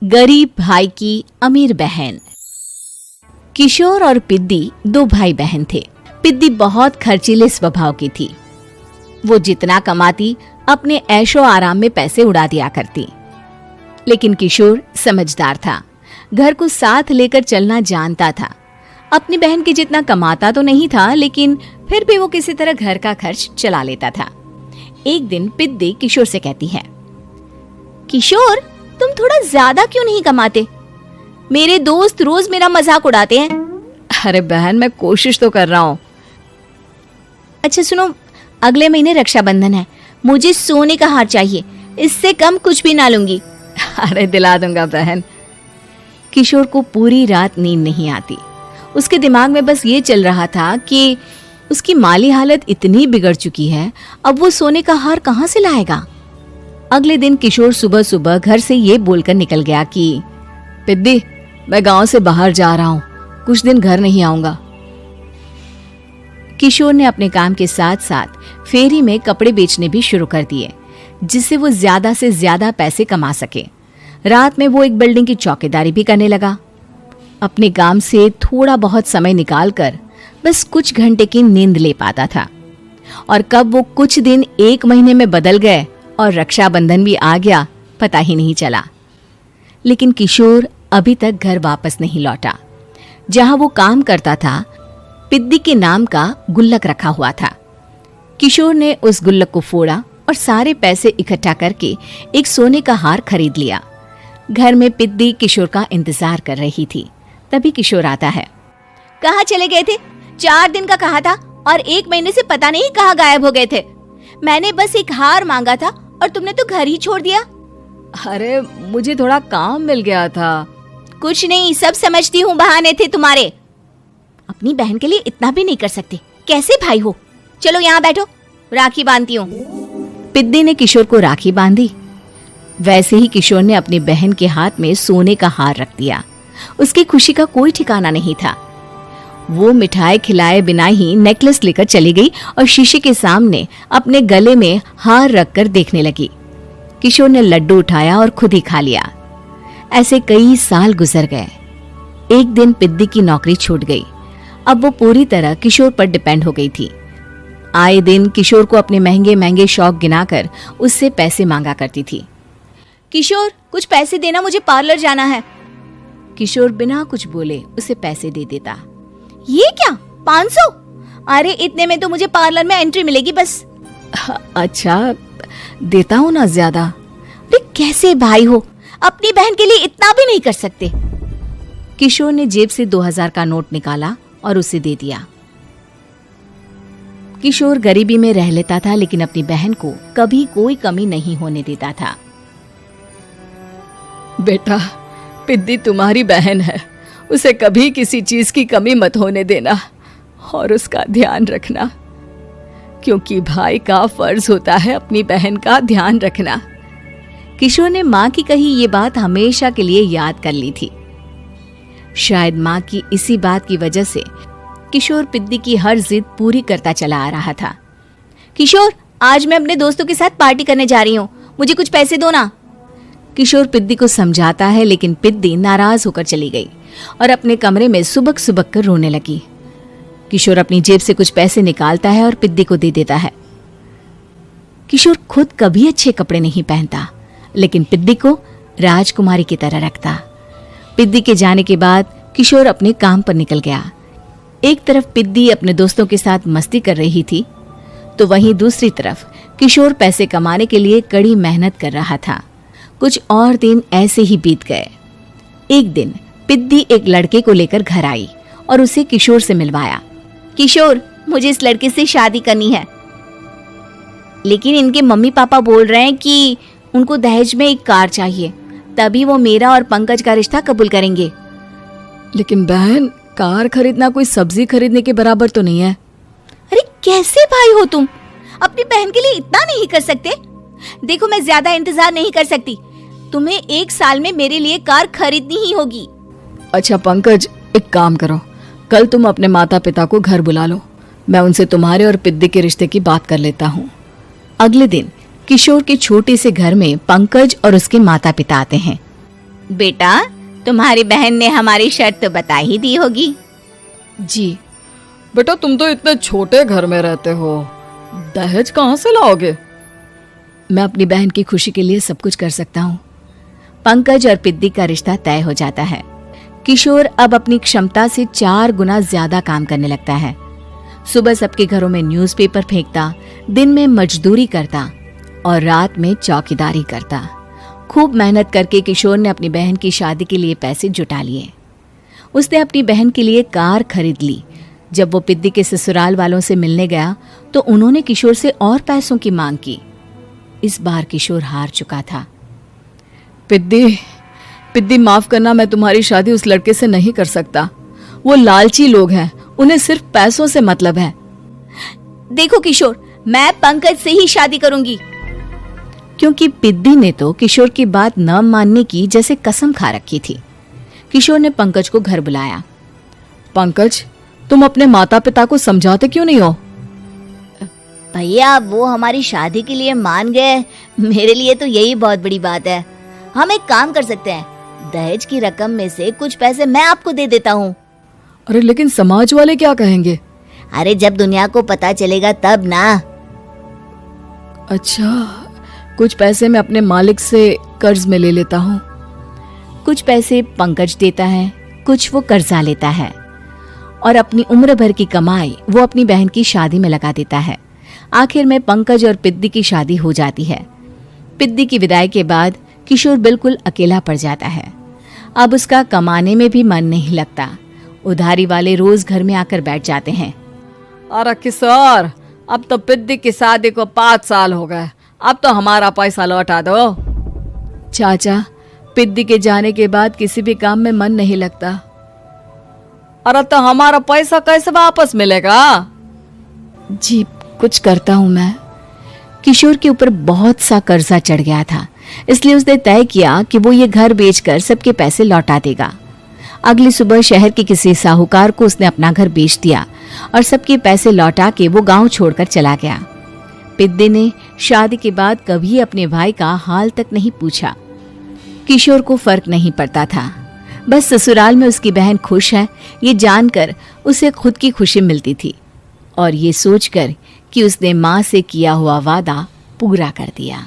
गरीब भाई की अमीर बहन। किशोर और पिद्दी दो भाई बहन थे। पिद्दी बहुत खर्चीले स्वभाव की थी। वो जितना कमाती अपने ऐशो आराम में पैसे उड़ा दिया करती। लेकिन किशोर समझदार था, घर को साथ लेकर चलना जानता था। अपनी बहन के जितना कमाता तो नहीं था, लेकिन फिर भी वो किसी तरह घर का खर्च चला लेता था। एक दिन पिद्दी किशोर से कहती है, किशोर, तुम थोड़ा ज्यादा क्यों नहीं कमाते? मेरे दोस्त रोज मेरा मजाक उड़ाते हैं। अरे बहन, मैं कोशिश तो कर रहा हूँ। अच्छा सुनो, अगले महीने रक्षाबंधन है, मुझे सोने का हार चाहिए, इससे कम कुछ भी ना लूंगी। अरे दिला दूंगा बहन। किशोर को पूरी रात नींद नहीं आती। उसके दिमाग में बस ये चल रहा था कि उसकी माली हालत इतनी बिगड़ चुकी है, अब वो सोने का हार कहाँ से लाएगा। अगले दिन किशोर सुबह सुबह घर से ये बोलकर निकल गया कि पिद्दी, मैं गांव से बाहर जा रहा हूँ, कुछ दिन घर नहीं आऊंगा। किशोर ने अपने काम के साथ साथ फेरी में कपड़े बेचने भी शुरू कर दिए, जिससे वो ज्यादा से ज्यादा पैसे कमा सके। रात में वो एक बिल्डिंग की चौकीदारी भी करने लगा। अपने काम से थोड़ा बहुत समय निकालकर बस कुछ घंटे की नींद ले पाता था। और कब वो कुछ दिन एक महीने में बदल गए और रक्षाबंधन भी आ गया, पता ही नहीं चला। लेकिन किशोर अभी तक घर वापस नहीं लौटा। जहां वो काम करता था, पिद्दी के नाम का गुल्लक रखा हुआ था। किशोर ने उस गुल्लक को फोड़ा और सारे पैसे इकट्ठा करके एक सोने का हार खरीद लिया। घर में पिद्दी किशोर का इंतजार कर रही थी। तभी किशोर आता है। कहाँ चले गए थे? 4 दिन का कहा था और 1 महीने से पता नहीं कहाँ गायब हो गए थे। मैंने बस एक हार मांगा था और तुमने तो घर ही छोड़ दिया। अरे मुझे थोड़ा काम मिल गया था। कुछ नहीं, सब समझती हूँ, बहाने थे तुम्हारे। अपनी बहन के लिए इतना भी नहीं कर सकते, कैसे भाई हो? चलो यहाँ बैठो, राखी बांधती हूँ। पिद्दी ने किशोर को राखी बांधी। वैसे ही किशोर ने अपनी बहन के हाथ में सोने का हार रख दिया। उसकी खुशी का कोई ठिकाना नहीं था। वो मिठाई खिलाए बिना ही नेकलेस लेकर चली गई और शीशे के सामने अपने गले में हार रखकर देखने लगी। किशोर ने लड्डू उठाया और खुद ही खा लिया। ऐसे कई साल गुजर गए। एक दिन पिद्दी की नौकरी छूट गई। अब वो पूरी तरह किशोर पर डिपेंड हो गई थी। आए दिन किशोर को अपने महंगे महंगे शौक गिनाकर उससे पैसे मांगा करती थी। किशोर, कुछ पैसे देना, मुझे पार्लर जाना है। किशोर बिना कुछ बोले उसे पैसे दे देता। ये क्या, 500? अरे इतने में तो मुझे पार्लर में एंट्री मिलेगी बस। अच्छा, देता हूँ ना ज्यादा। अरे कैसे भाई हो, अपनी बहन के लिए इतना भी नहीं कर सकते। किशोर ने जेब से 2000 का नोट निकाला और उसे दे दिया। किशोर गरीबी में रह लेता था, लेकिन अपनी बहन को कभी कोई कमी नहीं होने देता था। बेटा, पिद्दी तुम्हारी बहन है, उसे कभी किसी चीज की कमी मत होने देना और उसका ध्यान रखना, क्योंकि भाई का फर्ज होता है अपनी बहन का ध्यान रखना। किशोर ने माँ की कही ये बात हमेशा के लिए याद कर ली थी। शायद माँ की इसी बात की वजह से किशोर पिद्दी की हर जिद पूरी करता चला आ रहा था। किशोर, आज मैं अपने दोस्तों के साथ पार्टी करने जा रही हूँ, मुझे कुछ पैसे दो ना। किशोर पिद्दी को समझाता है, लेकिन पिद्दी नाराज होकर चली गई और अपने कमरे में सुबक सुबक कर रोने लगी। किशोर अपनी जेब से कुछ पैसे निकालता है और पिद्दी को दे देता है। किशोर खुद कभी अच्छे कपड़े नहीं पहनता, लेकिन पिद्दी को राजकुमारी की तरह रखता। पिद्दी के जाने के बाद किशोर अपने काम पर निकल गया। एक तरफ पिद्दी अपने दोस्तों के साथ मस्ती कर रही थी, तो वहीं दूसरी तरफ किशोर पैसे कमाने के लिए कड़ी मेहनत कर रहा था। कुछ और दिन ऐसे ही बीत गए। एक दिन पिद्दी एक लड़के को लेकर घर आई और उसे किशोर से मिलवाया। किशोर, मुझे इस लड़के से शादी करनी है, लेकिन इनके मम्मी पापा बोल रहे हैं कि उनको दहेज में एक कार चाहिए, तभी वो मेरा और पंकज का रिश्ता कबूल करेंगे। लेकिन बहन, कार खरीदना कोई सब्जी खरीदने के बराबर तो नहीं है। अरे कैसे भाई हो तुम, अपनी बहन के लिए इतना नहीं कर सकते? देखो, मैं ज्यादा इंतजार नहीं कर सकती, तुम्हें 1 साल में मेरे लिए कार खरीदनी ही होगी। अच्छा पंकज, एक काम करो, कल तुम अपने माता पिता को घर बुला लो, मैं उनसे तुम्हारे और पिद्दी के रिश्ते की बात कर लेता हूँ। अगले दिन किशोर के छोटे से घर में पंकज और उसके माता पिता आते हैं। बेटा, तुम्हारी बहन ने हमारी शर्त तो बता ही दी होगी। जी। बेटा, तुम तो इतने छोटे घर में रहते हो, दहेज कहाँ से लाओगे? मैं अपनी बहन की खुशी के लिए सब कुछ कर सकता हूँ। पंकज और पिद्दी का रिश्ता तय हो जाता है। किशोर अब अपनी क्षमता से 4 गुना ज्यादा काम करने लगता है। सुबह सबके घरों में न्यूज़पेपर फेंकता, दिन में मजदूरी करता और रात में चौकीदारी करता। खूब मेहनत करके किशोर ने अपनी बहन की शादी के लिए पैसे जुटा लिए। उसने अपनी बहन के लिए कार खरीद ली। जब वो पिद्दी के ससुराल वालों से मिलने गया तो उन्होंने किशोर से और पैसों की मांग की। इस बार किशोर हार चुका था। पिद्दी माफ करना, मैं तुम्हारी शादी उस लड़के से नहीं कर सकता। वो लालची लोग हैं, उन्हें सिर्फ पैसों से मतलब है। देखो किशोर, मैं पंकज से ही शादी करूंगी। क्योंकि पिद्दी ने तो किशोर की बात न मानने की जैसे कसम खा रखी थी। किशोर ने पंकज को घर बुलाया। पंकज, तुम अपने माता पिता को समझाते क्यों नहीं हो? भैया, वो हमारी शादी के लिए मान गए, मेरे लिए तो यही बहुत बड़ी बात है। हम एक काम कर सकते हैं, दहेज की रकम में से कुछ पैसे मैं आपको दे देता हूँ। अरे लेकिन समाज वाले क्या कहेंगे? अरे जब दुनिया को पता चलेगा तब ना। अच्छा, कुछ पैसे मैं अपने मालिक से कर्ज में ले लेता हूँ। कुछ पैसे पंकज देता है, कुछ वो कर्जा लेता है और अपनी उम्र भर की कमाई वो अपनी बहन की शादी में लगा देता है। आखिर में पंकज और पिद्दी की शादी हो जाती है। पिद्दी की विदाई के बाद किशोर बिल्कुल अकेला पड़ जाता है। अब उसका कमाने में भी मन नहीं लगता। उधारी वाले रोज घर में आकर बैठ जाते हैं। अरे किशोर, अब तो पिद्दी की शादी को 5 साल हो गए, अब तो हमारा पैसा लौटा दो। चाचा, पिद्दी के जाने के बाद किसी भी काम में मन नहीं लगता। अरे तो हमारा पैसा कैसे वापस मिलेगा? जी, कुछ करता हूं मैं। किशोर के ऊपर बहुत सा कर्जा चढ़ गया था, इसलिए उसने तय किया कि वो ये घर बेचकर सबके पैसे लौटा देगा। अगली सुबह शहर के किसी साहूकार को उसने अपना घर बेच दिया और सबके पैसे लौटा के वो गांव छोड़कर चला गया। पिद्दी ने शादी के बाद कभी अपने भाई का हाल तक नहीं पूछा। किशोर को फर्क नहीं पड़ता था, बस ससुराल में उसकी बहन खुश है ये जानकर उसे खुद की खुशी मिलती थी और ये सोचकर कि उसने माँ से किया हुआ वादा पूरा कर दिया।